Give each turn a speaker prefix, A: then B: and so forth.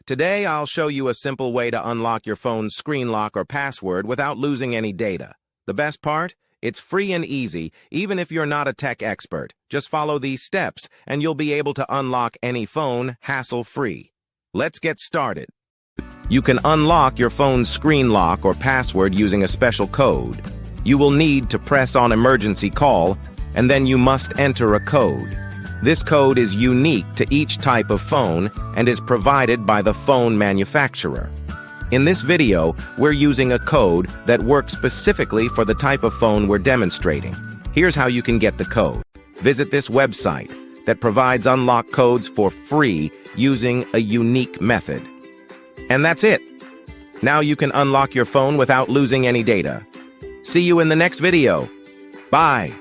A: Today, I'll show you a simple way to unlock your phone's screen lock or password without losing any data. The best part? It's free and easy, even if you're not a tech expert. Just follow these steps, and you'll be able to unlock any phone hassle-free. Let's get started. You can unlock your phone's screen lock or password using a special code. You will need to press on emergency call, and then you must enter a code. This code is unique to each type of phone and is provided by the phone manufacturer. In this video, we're using a code that works specifically for the type of phone we're demonstrating. Here's how you can get the code. Visit this website that provides unlock codes for free using a unique method. And that's it. Now you can unlock your phone without losing any data. See you in the next video. Bye.